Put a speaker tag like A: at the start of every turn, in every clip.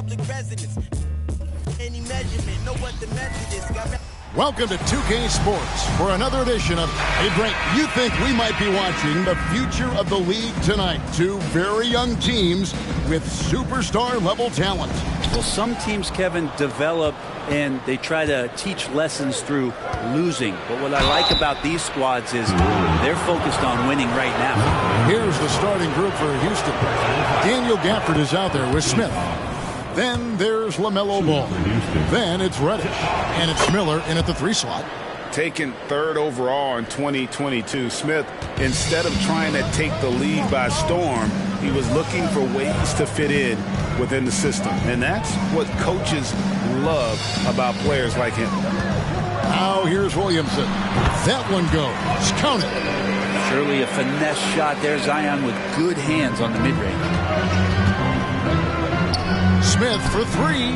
A: public residence. Any measurement, know what the method is.
B: Welcome to 2K Sports for another edition of Hey Brent. You think we might be watching the future of the league tonight? Two very young teams with superstar level talent.
C: Well, some teams, Kevin, develop and they try to teach lessons through losing. But what I like about these squads is they're focused on winning right now.
B: Here's the starting group for Houston. Daniel Gafford is out there with Smith. Then there's LaMelo Ball. Then it's Reddish. And it's Miller in at the 3 slot.
D: Taken 3rd overall in 2022, Smith, instead of trying to take the league by storm, he was looking for ways to fit in within the system. And that's what coaches love about players like him.
B: Now here's Williamson. That one goes. Count it.
C: Surely a finesse shot there. Zion with good hands on the mid-range.
B: Smith for 3.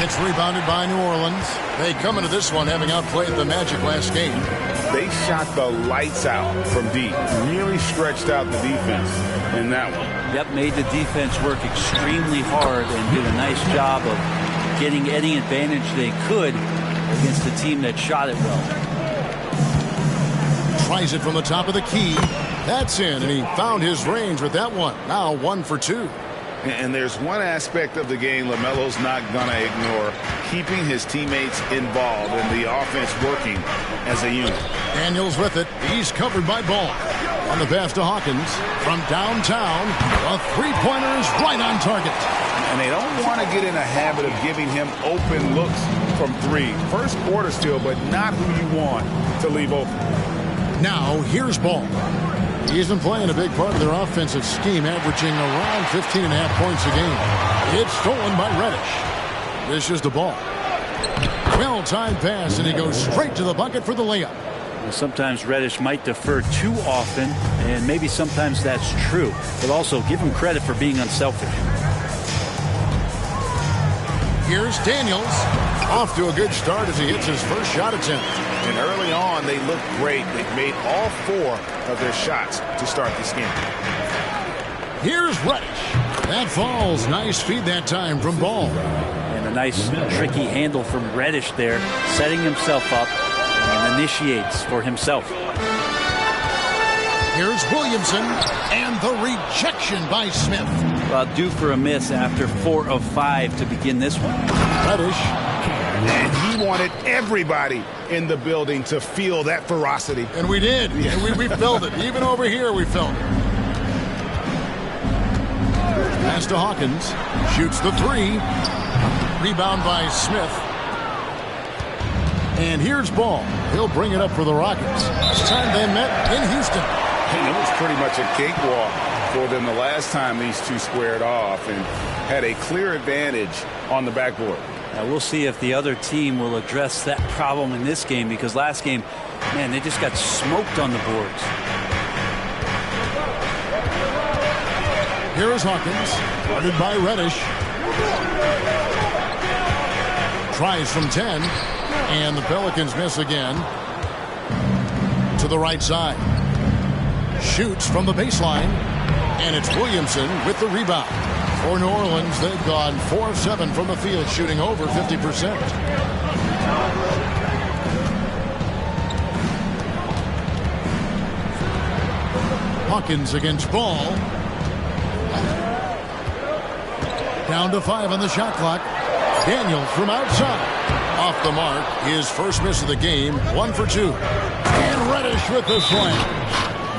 B: It's rebounded by New Orleans. They come into this one having outplayed the Magic last game.
D: They shot the lights out from deep. Really stretched out the defense in that one.
C: Yep, made the defense work extremely hard and did a nice job of getting any advantage they could against a team that shot it well.
B: Tries it from the top of the key. That's in, and he found his range with that one. Now 1 for 2.
D: And there's one aspect of the game LaMelo's not going to ignore, keeping his teammates involved and the offense working as a unit.
B: Daniels with it. He's covered by Ball. On the pass to Hawkins. From downtown, a 3-pointer is right on target.
D: And they don't want to get in a habit of giving him open looks from 3. First quarter still, but not who you want to leave open.
B: Now here's Ball. He isn't playing a big part of their offensive scheme, averaging around 15.5 points a game. It's stolen by Reddish. This is the Ball. Well-timed pass, and he goes straight to the bucket for the layup.
C: Well, sometimes Reddish might defer too often, and maybe sometimes that's true. But also give him credit for being unselfish.
B: Here's Daniels. Off to a good start as he hits his first shot attempt.
D: And early on, they looked great. They've made all 4 of their shots to start this game.
B: Here's Reddish. That falls. Nice feed that time from Ball.
C: And a nice tricky handle from Reddish there, setting himself up and initiates for himself.
B: Here's Williamson, and the rejection by Smith.
C: Well, due for a miss after 4 of 5 to begin this one.
B: Reddish.
D: And he wanted everybody in the building to feel that ferocity.
B: And we did. And we felt it. Even over here, we felt it. Pass to Hawkins. Shoots the 3. Rebound by Smith. And here's Ball. He'll bring it up for the Rockets. Last time they met in Houston.
D: And it was pretty much a cakewalk for them the last time these two squared off and had a clear advantage on the backboard.
C: Now we'll see if the other team will address that problem in this game, because last game, man, they just got smoked on the boards.
B: Here is Hawkins, guarded by Reddish. Tries from 10, and the Pelicans miss again. To the right side. Shoots from the baseline, and it's Williamson with the rebound. For New Orleans, they've gone 4 of 7 from the field, shooting over 50%. Hawkins against Ball. Down to 5 on the shot clock. Daniel from outside. Off the mark. His first miss of the game. 1 for 2. And Reddish with the slam.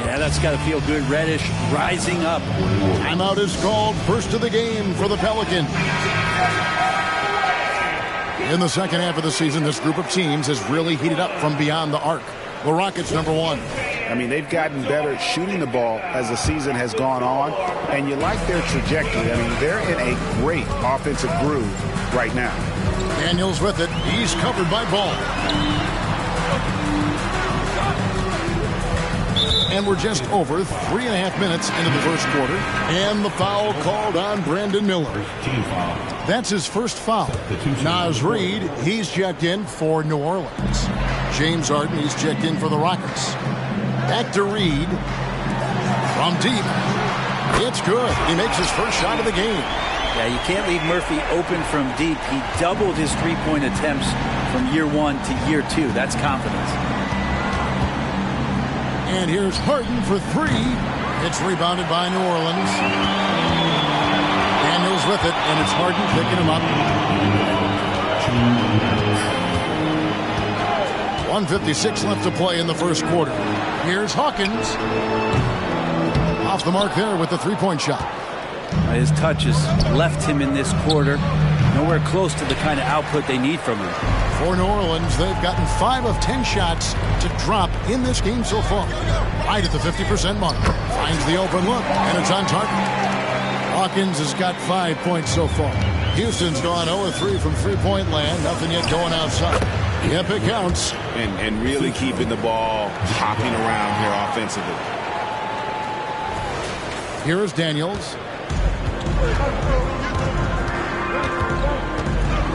C: Yeah, that's got to feel good. Reddish rising up.
B: Timeout is called. First of the game for the Pelicans. In the second half of the season, this group of teams has really heated up from beyond the arc. The Rockets, number 1.
D: I mean, they've gotten better at shooting the ball as the season has gone on, and you like their trajectory. I mean, they're in a great offensive groove right now.
B: Daniels with it. He's covered by Ball. And we're just over 3.5 minutes into the first quarter. And the foul called on Brandon Miller. That's his first foul. Naz Reid, he's checked in for New Orleans. James Harden, he's checked in for the Rockets. Back to Reid. From deep. It's good. He makes his first shot of the game.
C: Yeah, you can't leave Murphy open from deep. He doubled his three-point attempts from year 1 to year 2. That's confidence.
B: And here's Harden for 3. It's rebounded by New Orleans. Daniels with it, and it's Harden picking him up. 1:56 left to play in the first quarter. Here's Hawkins. Off the mark there with the three-point shot.
C: His touch has left him in this quarter. Nowhere close to the kind of output they need from him.
B: For New Orleans, they've gotten 5 of 10 shots to drop in this game so far. Right at the 50% mark. Finds the open look, and it's on target. Hawkins has got 5 points so far. Houston's gone 0-3 from three-point land. Nothing yet going outside. Yep, it counts.
D: And really keeping the ball hopping around here offensively.
B: Here is Daniels.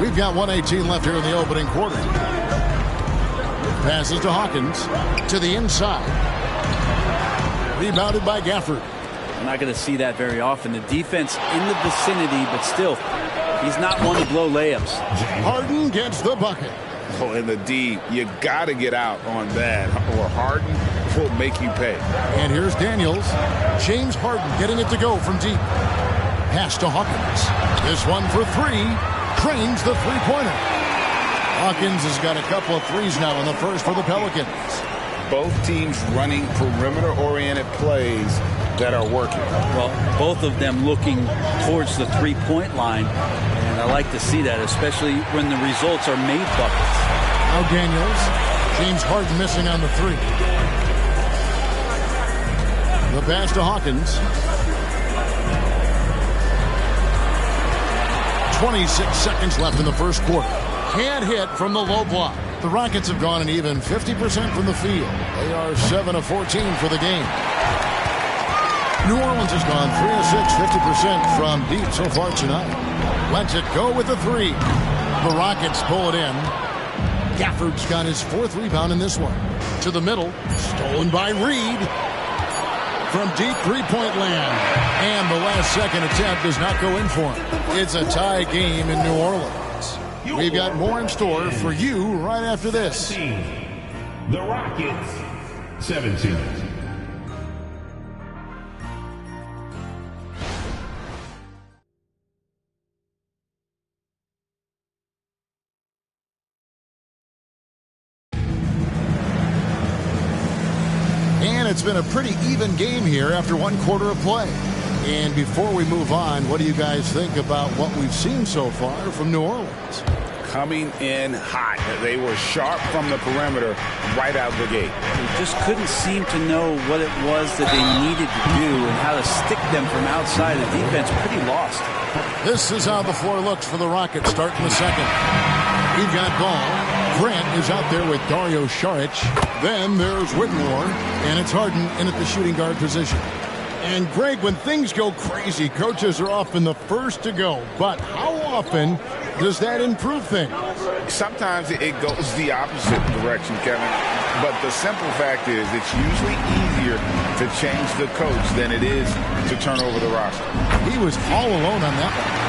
B: We've got 1:18 left here in the opening quarter. Passes to Hawkins. To the inside. Rebounded by Gafford.
C: I'm not going to see that very often. The defense in the vicinity, but still, he's not one to blow layups.
B: Harden gets the bucket.
D: Oh, and the D, you got to get out on that, or Harden will make you pay.
B: And here's Daniels. James Harden getting it to go from deep. Pass to Hawkins. This one for 3. Trains the three-pointer. Hawkins has got a couple of threes now in the first for the Pelicans.
D: Both teams running perimeter-oriented plays that are working.
C: Well, both of them looking towards the three-point line. And I like to see that, especially when the results are made buckets.
B: Now Daniels. James Harden missing on the 3. The pass to Hawkins. 26 seconds left in the first quarter. Can't hit from the low block. The Rockets have gone an even 50% from the field. They are 7 of 14 for the game. New Orleans has gone 3 of 6, 50% from deep so far tonight. Lets it go with the 3. The Rockets pull it in. Gafford's got his 4th rebound in this one. To the middle. Stolen by Reed. From deep three-point land. And the last second attempt does not go in for him. It's a tie game in New Orleans. We've got more in store for you right after this.
E: 17. The Rockets, 17.
B: It's been a pretty even game here after one quarter of play. And before we move on, what do you guys think about what we've seen so far from New Orleans?
D: Coming in hot. They were sharp from the perimeter right out the gate.
C: They just couldn't seem to know what it was that they needed to do and how to stick them from outside. The defense pretty lost.
B: This is how the floor looks for the Rockets starting the second. We've got ball. Grant is out there with Dario Saric. Then there's Whitmore, and it's Harden in at the shooting guard position. And Greg, when things go crazy, coaches are often the first to go. But how often does that improve things?
D: Sometimes it goes the opposite direction, Kevin. But the simple fact is it's usually easier to change the coach than it is to turn over the roster.
B: He was all alone on that one.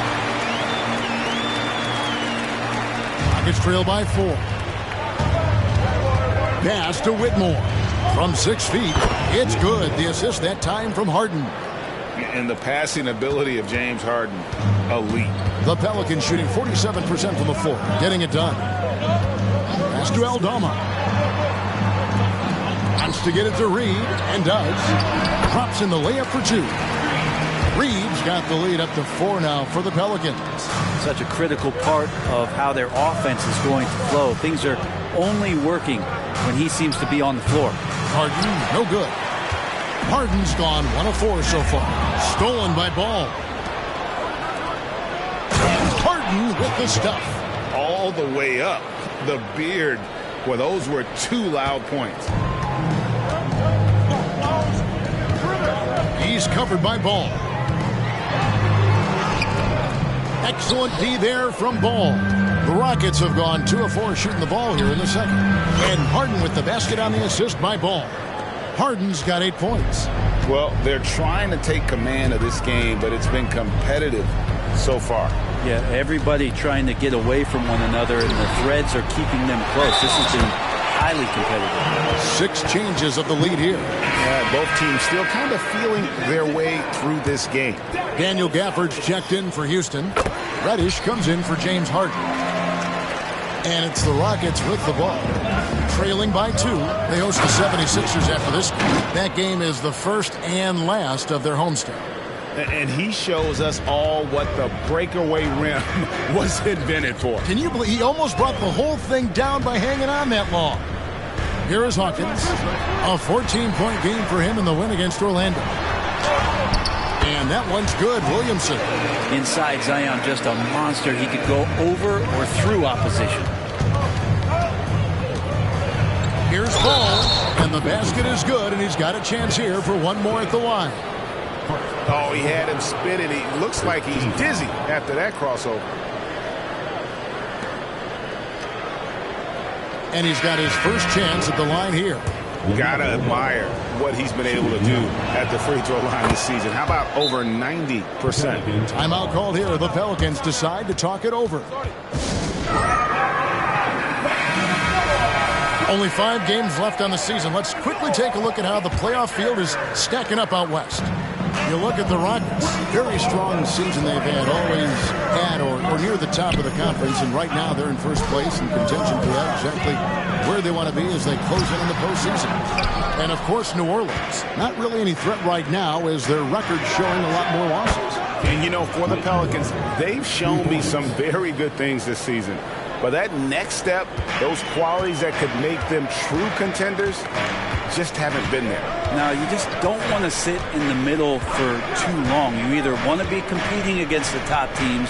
B: Rockets trail by 4. Pass to Whitmore. From 6 feet, it's good. The assist that time from Harden.
D: And the passing ability of James Harden, elite.
B: The Pelicans shooting 47% from the floor, getting it done. Pass to Aldama. Wants to get it to Reed, and does. Drops in the layup for 2. Reed's got the lead up to 4 now for the Pelicans.
C: Such a critical part of how their offense is going to flow. Things are only working when he seems to be on the floor.
B: Harden, no good. Harden's gone 1 of 4 so far. Stolen by Ball. And Harden with the stuff.
D: All the way up. The beard. Well, those were 2 loud points.
B: He's covered by Ball. Excellent D there from Ball. The Rockets have gone 2 of 4 shooting the ball here in the second. And Harden with the basket on the assist by Ball. Harden's got 8 points.
D: Well, they're trying to take command of this game, but it's been competitive so far.
C: Yeah, everybody trying to get away from one another, and the threads are keeping them close. This has been highly competitive.
B: 6 changes of the lead here.
D: Yeah, both teams still kind of feeling their way through this game.
B: Daniel Gafford's checked in for Houston. Reddish comes in for James Harden. And it's the Rockets with the ball. Trailing by 2. They host the 76ers after this game. That game is the first and last of their homestand.
D: And he shows us all what the breakaway rim was invented for.
B: Can you believe he almost brought the whole thing down by hanging on that long? Here is Hawkins. A 14-point game for him in the win against Orlando. And that one's good. Williamson.
C: Inside, Zion just a monster. He could go over or through opposition.
B: Here's Ball. And the basket is good, and he's got a chance here for one more at the line.
D: Oh, he had him spinning. He looks like he's dizzy after that crossover.
B: And he's got his first chance at the line here.
D: Gotta admire what he's been able to do at the free throw line this season. How about over 90%?
B: Timeout called here. The Pelicans decide to talk it over. Only 5 games left on the season. Let's quickly take a look at how the playoff field is stacking up out west. You look at the Rockets, very strong season they've had, always at or near the top of the conference, and right now they're in first place in contention for that, exactly where they want to be as they close in the postseason. And of course, New Orleans, not really any threat right now as their record showing a lot more losses.
D: And you know, for the Pelicans, they've shown me some very good things this season. But that next step, those qualities that could make them true contenders, just haven't been there.
C: Now, you just don't want to sit in the middle for too long. You either want to be competing against the top teams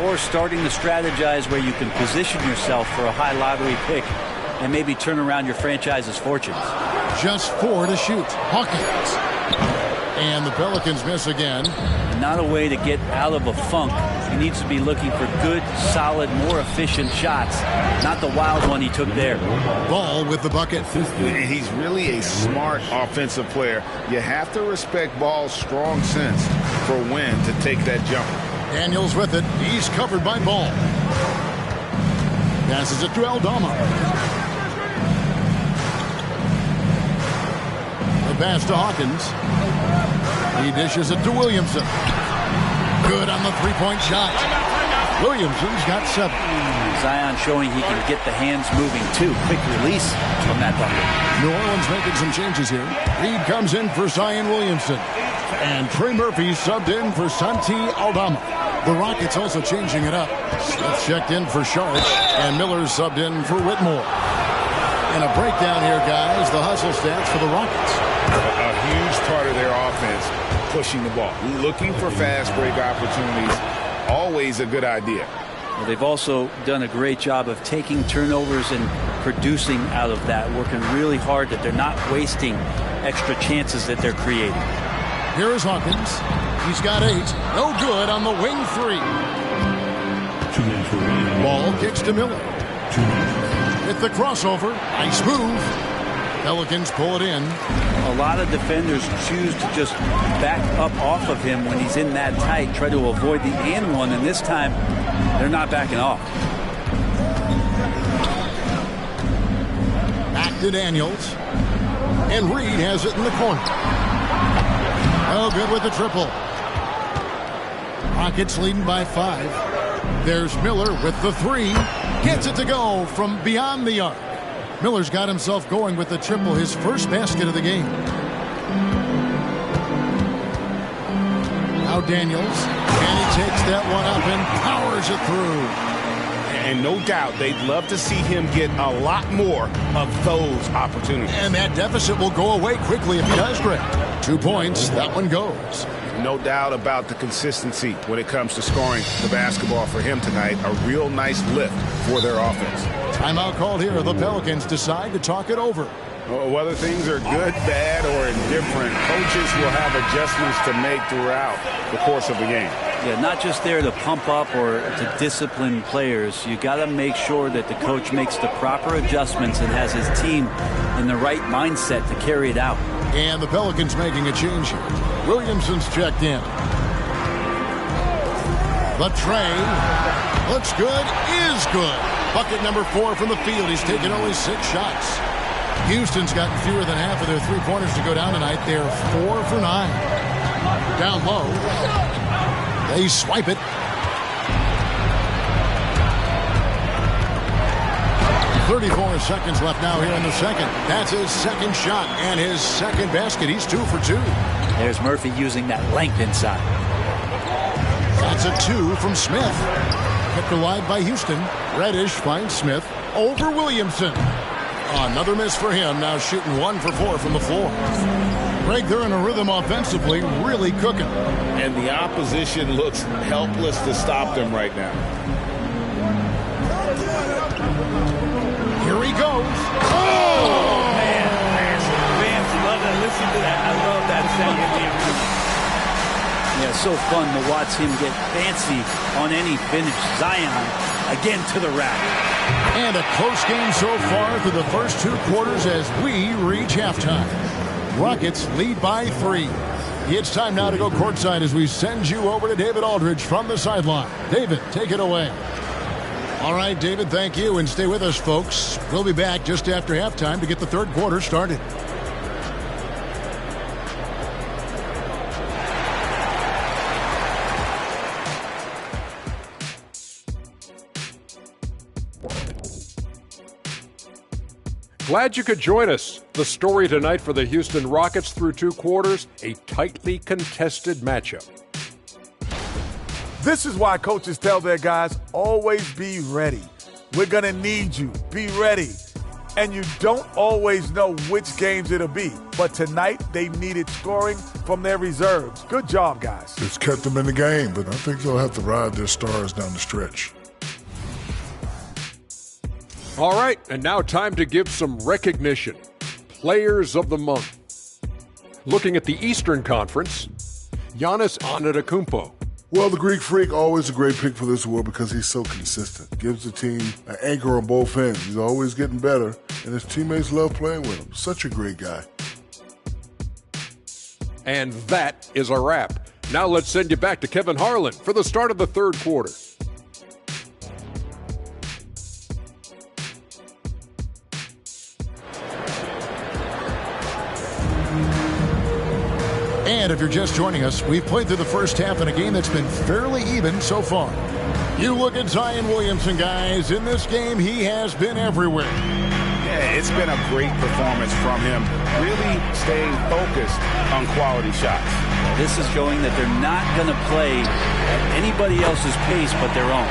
C: or starting to strategize where you can position yourself for a high lottery pick and maybe turn around your franchise's fortunes.
B: Just 4 to shoot. Hawkins. And the Pelicans miss again.
C: Not a way to get out of a funk. He needs to be looking for good, solid, more efficient shots. Not the wild one he took there.
B: Ball with the bucket.
D: He's really a smart offensive player. You have to respect Ball's strong sense for when to take that jump.
B: Daniels with it. He's covered by Ball. Passes it to Aldama. The pass to Hawkins. He dishes it to Williamson. Good on the three-point shot. Williamson's got 7.
C: Zion showing he can get the hands moving too. Quick release from that bucket.
B: New Orleans making some changes here. Reed comes in for Zion Williamson. And Trey Murphy subbed in for Santi Aldama. The Rockets also changing it up. Smith checked in for Sharp. And Miller subbed in for Whitmore. And a breakdown here, guys. The hustle stats for the Rockets.
D: A huge part of their offense, pushing the ball. Looking for fast break opportunities. Always a good idea.
C: Well, they've also done a great job of taking turnovers and producing out of that, working really hard that they're not wasting extra chances that they're creating.
B: Here is Hawkins. He's got 8. No good on the wing 3.
E: 2 minutes remaining.
B: Ball kicks to Miller.
E: 2 minutes.
B: With the crossover. Nice move. Pelicans pull it in.
C: A lot of defenders choose to just back up off of him when he's in that tight, try to avoid the and one, and this time they're not backing off.
B: Back to Daniels. And Reed has it in the corner. Oh, good with the triple. Rockets leading by 5. There's Miller with the 3. Gets it to go from beyond the arc. Miller's got himself going with the triple, his first basket of the game. Now Daniels, and he takes that one up and powers it through.
D: And no doubt they'd love to see him get a lot more of those opportunities.
B: And that deficit will go away quickly if he does great. 2 points, that one goes.
D: No doubt about the consistency when it comes to scoring the basketball for him tonight. A real nice lift for their offense.
B: Timeout called here. The Pelicans decide to talk it over.
D: Whether things are good, bad, or indifferent, coaches will have adjustments to make throughout the course of the game.
C: Yeah, not just there to pump up or to discipline players. You got to make sure that the coach makes the proper adjustments and has his team in the right mindset to carry it out.
B: And the Pelicans making a change here. Williamson's checked in. The tray. Looks good. Is good. Bucket number 4 from the field. He's taken only 6 shots. Houston's gotten fewer than half of their three-pointers to go down tonight. They're 4 for 9. Down low. They swipe it. 34 seconds left now here in the second. That's his second shot and his second basket. He's 2 for 2.
C: There's Murphy using that length inside.
B: That's a 2 from Smith. Kept alive by Houston. Reddish finds Smith over Williamson. Another miss for him. Now shooting 1 for 4 from the floor. Greg, they're in a rhythm offensively, really cooking.
D: And the opposition looks helpless to stop them right now.
B: Here he goes.
C: Oh, man. Fans love to listen to that. I love that second. Yeah, so fun to watch him get fancy on any finish. Zion again to the rack.
B: And a close game so far through the first 2 quarters as we reach halftime. Rockets lead by 3. It's time now to go courtside as we send you over to David Aldridge from the sideline. David, take it away. All right, David, thank you. And stay with us, folks. We'll be back just after halftime to get the third quarter started.
F: Glad you could join us. The story tonight for the Houston Rockets through 2 quarters, a tightly contested matchup.
G: This is why coaches tell their guys, always be ready. We're going to need you. Be ready. And you don't always know which games it'll be. But tonight, they needed scoring from their reserves. Good job, guys.
H: It's kept them in the game, but I think they'll have to ride their stars down the stretch.
F: All right, and now time to give some recognition. Players of the Month. Looking at the Eastern Conference, Giannis Antetokounmpo.
H: Well, the Greek Freak, always a great pick for this award because he's so consistent. Gives the team an anchor on both ends. He's always getting better, and his teammates love playing with him. Such a great guy.
F: And that is a wrap. Now let's send you back to Kevin Harlan for the start of the third quarter.
B: And if you're just joining us, we've played through the first half in a game that's been fairly even so far. You look at Zion Williamson, guys. In this game, he has been everywhere.
D: Yeah, it's been a great performance from him. Really staying focused on quality shots.
C: This is showing that they're not going to play at anybody else's pace but their own.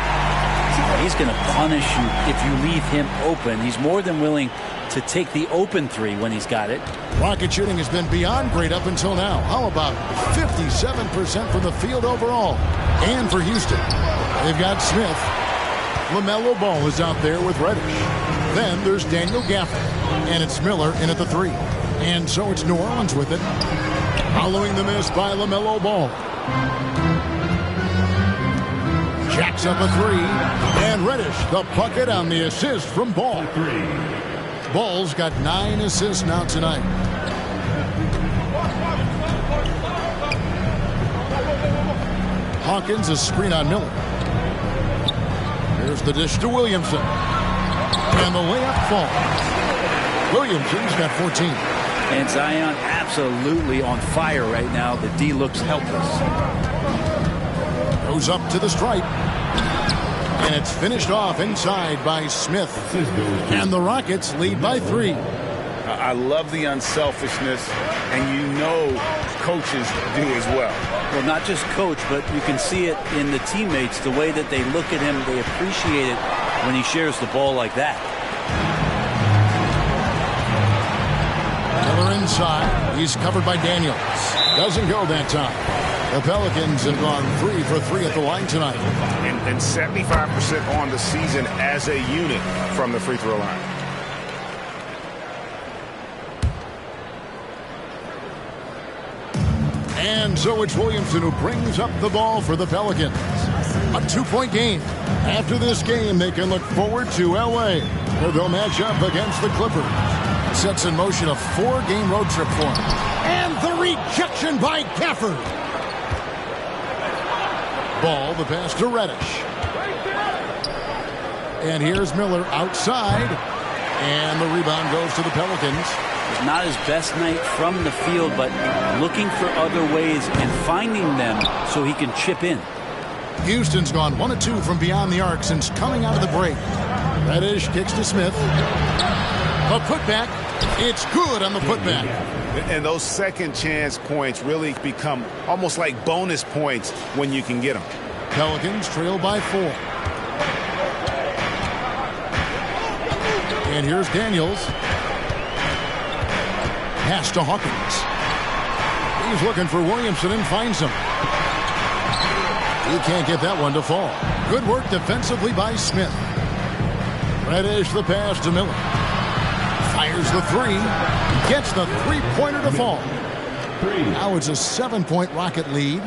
C: He's going to punish you if you leave him open. He's more than willing to take the open 3 when he's got it.
B: Rocket shooting has been beyond great up until now. How about 57% from the field overall? And for Houston, they've got Smith. LaMelo Ball is out there with Reddish. Then there's Daniel Gafford. And it's Miller in at the 3. And so it's New Orleans with it. Following the miss by LaMelo Ball. Jacks up a 3. And Reddish, the bucket on the assist from Ball. Ball's got 9 assists now tonight. Hawkins, a screen on Miller. Here's the dish to Williamson. And the layup falls. Williamson's got 14.
C: And Zion absolutely on fire right now. The D looks helpless.
B: Goes up to the stripe. And it's finished off inside by Smith. And the Rockets lead by 3.
D: I love the unselfishness, and you know coaches do as well.
C: Well, not just coach, but you can see it in the teammates, the way that they look at him. They appreciate it when he shares the ball like that.
B: Miller inside. He's covered by Daniels. Doesn't go that time. The Pelicans have gone 3 for 3 at the line tonight.
D: And 75% on the season as a unit from the free throw line.
B: And so it's Williamson who brings up the ball for the Pelicans. A 2-point game. After this game, they can look forward to L.A., where they'll match up against the Clippers. Sets in motion a 4-game road trip for them. And the rejection by Gafford. Ball, the pass to Reddish. And here's Miller outside. And the rebound goes to the Pelicans.
C: It's not his best night from the field, but looking for other ways and finding them so he can chip in.
B: Houston's gone 1 of 2 from beyond the arc since coming out of the break. Reddish kicks to Smith. A putback. It's good on the putback.
D: And those second chance points really become almost like bonus points when you can get them.
B: Pelicans trail by 4. And here's Daniels. Pass to Hawkins. He's looking for Williamson and finds him. He can't get that one to fall. Good work defensively by Smith. Reddish the pass to Miller. Fires the 3. Gets the three-pointer to fall. Now it's a 7-point Rocket lead.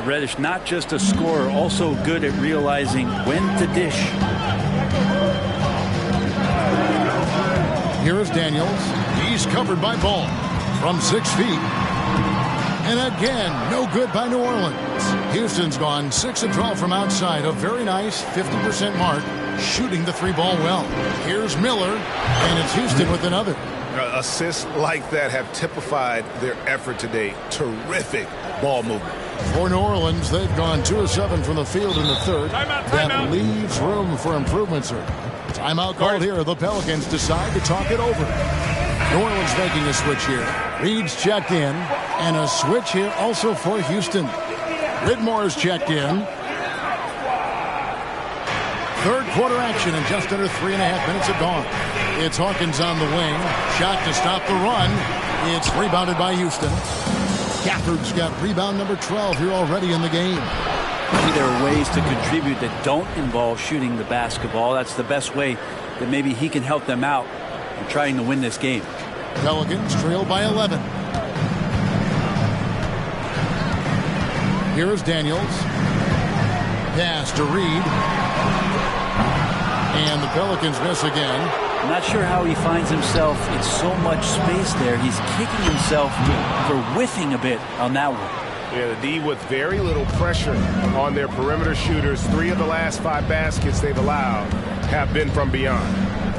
C: Reddish, not just a scorer, also good at realizing when to dish.
B: Here is Daniels. He's covered by Ball from 6 feet. And again, no good by New Orleans. Houston's gone 6 of 12 from outside. A very nice 50% mark, shooting the 3-ball well. Here's Miller, and it's Houston with another.
D: Assists like that have typified their effort today. Terrific ball movement.
B: For New Orleans, they've gone 2 of 7 from the field in the third. That leaves room for improvement, sir. Timeout called here. The Pelicans decide to talk it over. New Orleans making a switch here. Reed's checked in. And a switch here also for Houston. Whitmore's checked in. Third quarter action and just under 3.5 minutes have gone. It's Hawkins on the wing. Shot to stop the run. It's rebounded by Houston. Gafford's got rebound number 12 here already in the game.
C: There are ways to contribute that don't involve shooting the basketball. That's the best way that maybe he can help them out in trying to win this game.
B: Pelicans trail by 11. Here's Daniels. Pass to Reed. And the Pelicans miss again.
C: I'm not sure how he finds himself in so much space there. He's kicking himself for whiffing a bit on that one.
I: Yeah, the D with very little pressure on their perimeter shooters. 3 of the last 5 baskets they've allowed have been from beyond.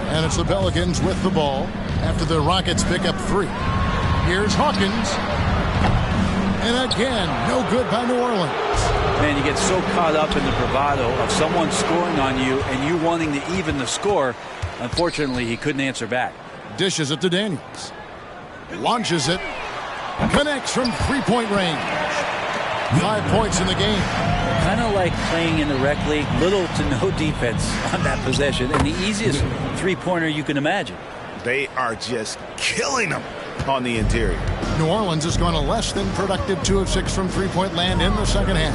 B: And it's the Pelicans with the ball after the Rockets pick up 3. Here's Hawkins. And again, no good by New Orleans.
C: Man, you get so caught up in the bravado of someone scoring on you and you wanting to even the score. Unfortunately, he couldn't answer back.
B: Dishes it to Daniels. Launches it. Connects from 3-point range. 5 points in the game.
C: Kind of like playing in the rec league. Little to no defense on that possession. And the easiest 3-pointer you can imagine.
D: They are just killing them on the interior.
B: New Orleans has gone a less than productive 2 of 6 from 3-point land in the second half.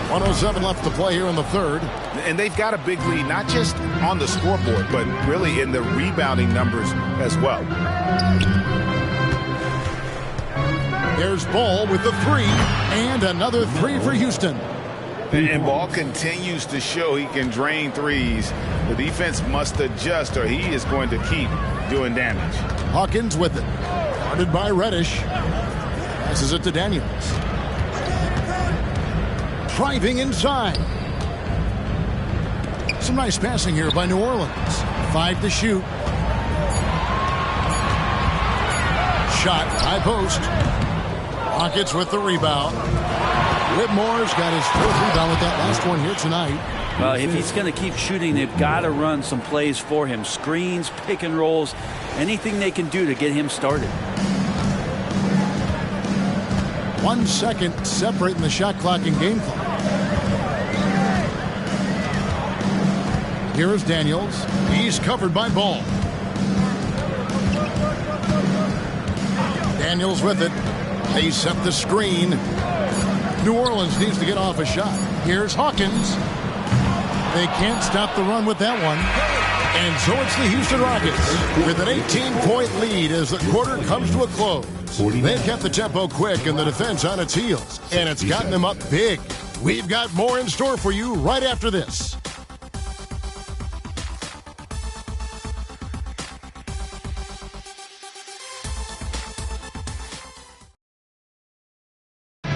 B: .107 left to play here in the third.
D: And they've got a big lead, not just on the scoreboard, but really in the rebounding numbers as well.
B: There's Ball with the 3, and another 3 for Houston.
D: And Ball continues to show he can drain threes. The defense must adjust or he is going to keep doing damage.
B: Hawkins with it. Guarded by Reddish. Passes it to Daniels. Driving inside. Some nice passing here by New Orleans. 5 to shoot. Shot, high post. Rockets with the rebound. Whitmore's got his 4th rebound with that last one here tonight.
C: Well, if he's going to keep shooting, they've got to run some plays for him. Screens, pick and rolls, anything they can do to get him started.
B: 1 second separating the shot clock and game clock. Here is Daniels. He's covered by Ball. Daniels with it. They set the screen. New Orleans needs to get off a shot. Here's Hawkins. They can't stop the run with that one. And so it's the Houston Rockets with an 18-point lead as the quarter comes to a close. They've kept the tempo quick and the defense on its heels, and it's gotten them up big. We've got more in store for you right after this.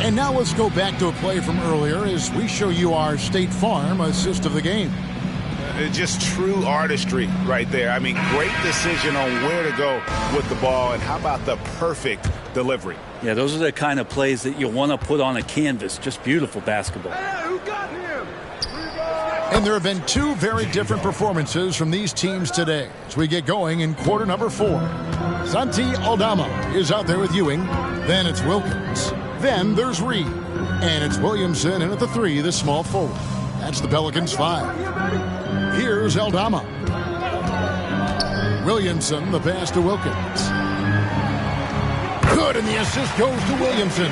B: And now let's go back to a play from earlier as we show you our State Farm assist of the game.
D: Just true artistry right there. I mean, great decision on where to go with the ball, and how about the perfect delivery?
C: Yeah, those are the kind of plays that you want to put on a canvas. Just beautiful basketball.
B: And there have been two very different performances from these teams today as we get going in quarter number 4. Santi Aldama is out there with Ewing. Then it's Wilkins. Then there's Reed. And it's Williamson in at the 3, the small forward. That's the Pelicans 5. Here's Aldama. Williamson, the pass to Wilkins. Good, and the assist goes to Williamson.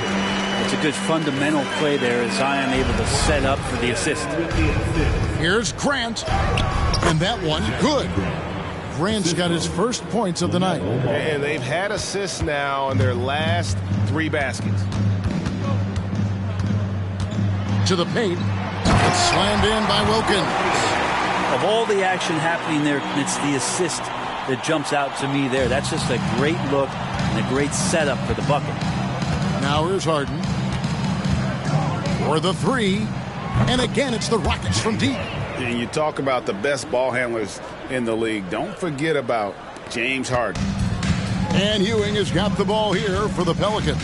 C: It's a good fundamental play there as Zion able to set up for the assist.
B: Here's Grant. And that one, good. Grant's got his first points of the night.
I: And they've had assists now in their last 3 baskets.
B: To the paint. It's slammed in by Wilkins.
C: Of all the action happening there, it's the assist that jumps out to me there. That's just a great look and a great setup for the bucket.
B: Now here's Harden. For the 3. And again, it's the Rockets from deep.
D: And you talk about the best ball handlers in the league. Don't forget about James Harden.
B: And Ewing has got the ball here for the Pelicans.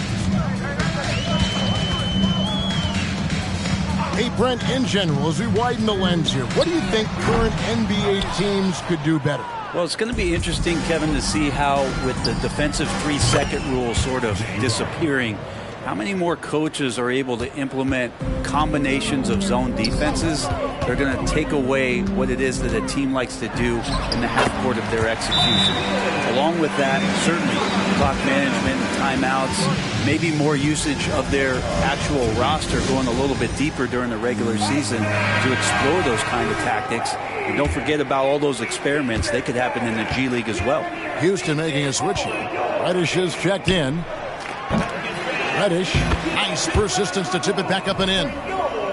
B: Hey, Brent, in general, as we widen the lens here, what do you think current NBA teams could do better?
C: Well, it's going to be interesting, Kevin, to see how, with the defensive 3-second rule sort of disappearing, how many more coaches are able to implement combinations of zone defenses? They're going to take away what it is that a team likes to do in the half court of their execution. Along with that, certainly clock management, timeouts, maybe more usage of their actual roster going a little bit deeper during the regular season to explore those kind of tactics. And don't forget about all those experiments. They could happen in the G League as well.
B: Houston making a switch here. Reddish is checked in. Reddish, nice persistence to tip it back up and in.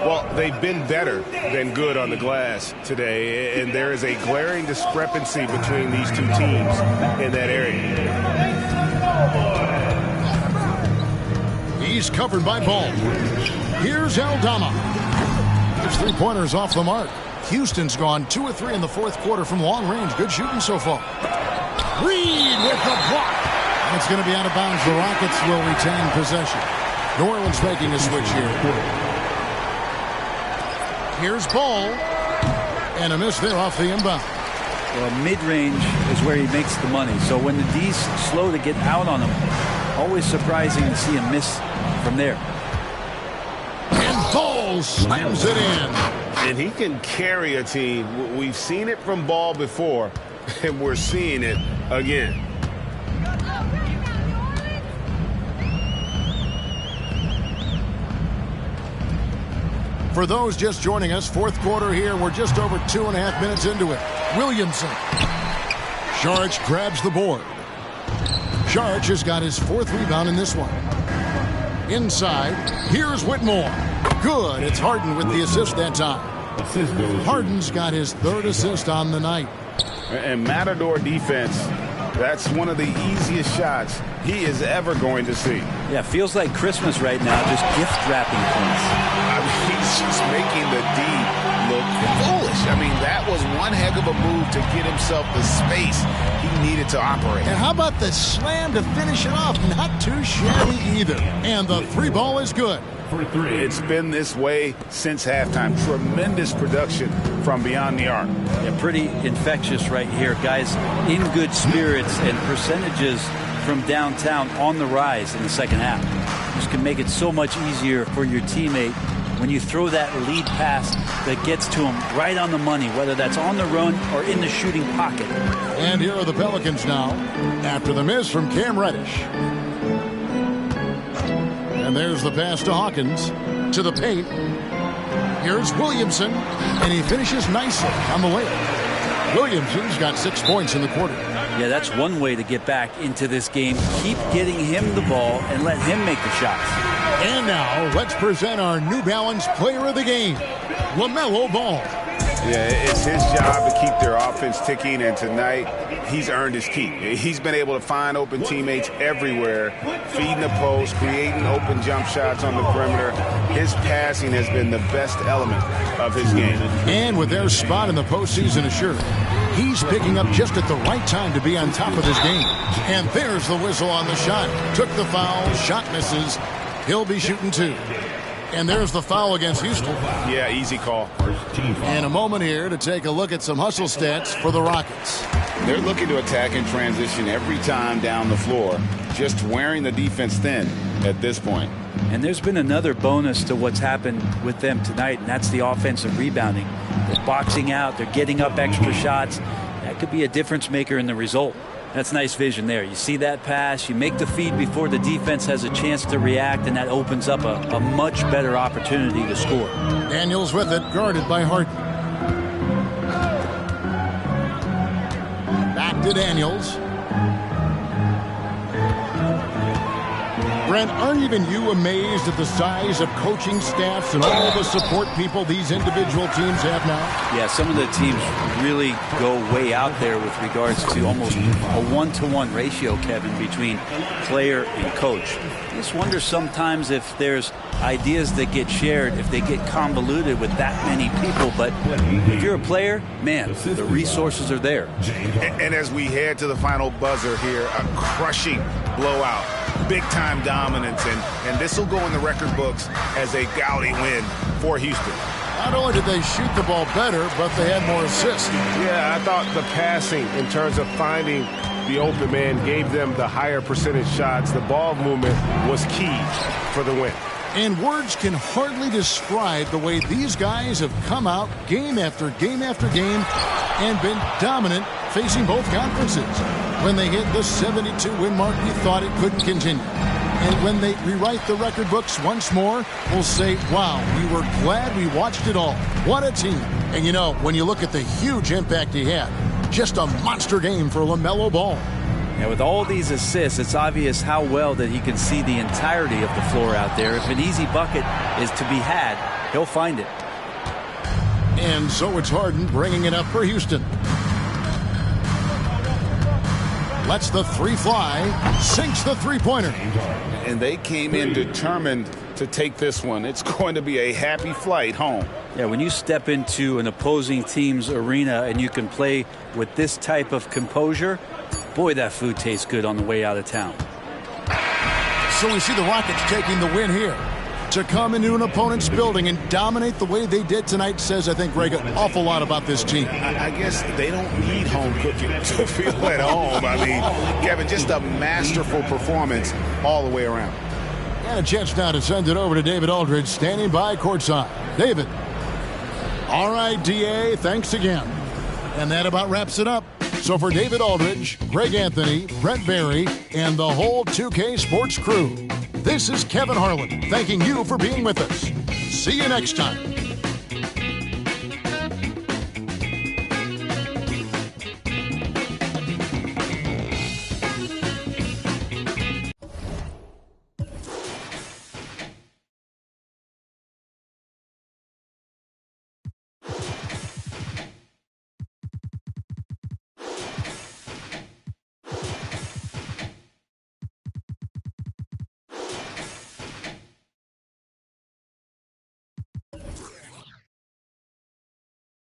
I: Well, they've been better than good on the glass today, and there is a glaring discrepancy between these two teams in that area.
B: He's covered by Ball. Here's Aldama. His 3-pointers off the mark. Houston's gone 2 of 3 in the fourth quarter from long range. Good shooting so far. Reed with the block. And it's going to be out of bounds. The Rockets will retain possession. New Orleans making a switch here. Here's Ball. And a miss there off the inbound.
C: Well, mid-range is where he makes the money. So when the D's slow to get out on him, always surprising to see him miss from there.
B: And Ball slams it in.
I: And he can carry a team. We've seen it from Ball before, and we're seeing it again.
B: For those just joining us, fourth quarter here. We're just over 2.5 minutes into it. Williamson. Saric grabs the board. Saric has got his 4th rebound in this one. Inside, here's Whitmore. Good. It's Harden with the assist that time. Harden's got his 3rd assist on the night.
D: And Matador defense, that's one of the easiest shots he is ever going to see.
C: Yeah, feels like Christmas right now, just gift wrapping things.
D: I mean, he's just making the D look foolish. I mean, that was one heck of a move to get himself the space he needed to operate.
B: And how about the slam to finish it off? Not too shabby either. And the 3 ball is good.
D: It's been this way since halftime. Tremendous production from beyond the arc.
C: Yeah, pretty infectious right here. Guys in good spirits and percentages from downtown on the rise in the second half. Just can make it so much easier for your teammate when you throw that lead pass that gets to him right on the money, whether that's on the run or in the shooting pocket.
B: And here are the Pelicans now after the miss from Cam Reddish. And there's the pass to Hawkins to the paint. Here's Williamson, and he finishes nicely on the layup. Williamson's got 6 points in the quarter.
C: Yeah, that's one way to get back into this game. Keep getting him the ball and let him make the shots.
B: And now let's present our New Balance player of the game, LaMelo Ball.
D: Yeah, it's his job to keep their offense ticking, and tonight he's earned his keep. He's been able to find open teammates everywhere, feeding the post, creating open jump shots on the perimeter. His passing has been the best element of his game.
B: And with their spot in the postseason assured, he's picking up just at the right time to be on top of his game. And there's the whistle on the shot. Took the foul, shot misses. He'll be shooting 2. And there's the foul against Houston.
D: Yeah, easy call.
B: And a moment here to take a look at some hustle stats for the Rockets.
D: They're looking to attack in transition every time down the floor, just wearing the defense thin at this point.
C: And there's been another bonus to what's happened with them tonight, and that's the offensive rebounding. They're boxing out, they're getting up extra shots. That could be a difference maker in the result. That's nice vision there. You see that pass, you make the feed before the defense has a chance to react, and that opens up a much better opportunity to score.
B: Daniels with it, guarded by Harden. Back to Daniels. Brent, aren't even you amazed at the size of coaching staffs and all the support people these individual teams have now?
C: Yeah, some of the teams really go way out there with regards to almost a one-to-one ratio, Kevin, between player and coach. I just wonder sometimes if there's ideas that get shared, if they get convoluted with that many people. But if you're a player, man, the resources are there.
D: And as we head to the final buzzer here, a crushing blowout. Big-time dominance, and this will go in the record books as a gaudy win for Houston.
B: Not only did they shoot the ball better, but they had more assists.
I: Yeah, I thought the passing in terms of finding the open man gave them the higher percentage shots. The ball movement was key for the win.
B: And words can hardly describe the way these guys have come out game after game after game and been dominant facing both conferences. When they hit the 72-win mark, you thought it couldn't continue. And when they rewrite the record books once more, we'll say, wow, we were glad we watched it all. What a team. And you know, when you look at the huge impact he had, just a monster game for LaMelo Ball.
C: Yeah, with all these assists, it's obvious how well that he can see the entirety of the floor out there. If an easy bucket is to be had, he'll find it.
B: And so it's Harden bringing it up for Houston. Lets the three fly, sinks the three-pointer.
D: And they came in determined to take this one. It's going to be a happy flight home.
C: Yeah, when you step into an opposing team's arena and you can play with this type of composure, boy, that food tastes good on the way out of town.
B: So we see the Rockets taking the win here. To come into an opponent's building and dominate the way they did tonight says, I think, Greg, an awful lot about this team.
D: I guess they don't need home cooking to feel at home. I mean, Kevin, just a masterful performance all the way around.
B: And a chance now to send it over to David Aldridge, standing by courtside. David. All right, DA, thanks again. And that about wraps it up. So for David Aldridge, Greg Anthony, Brent Barry, and the whole 2K Sports crew, this is Kevin Harlan thanking you for being with us. See you next time.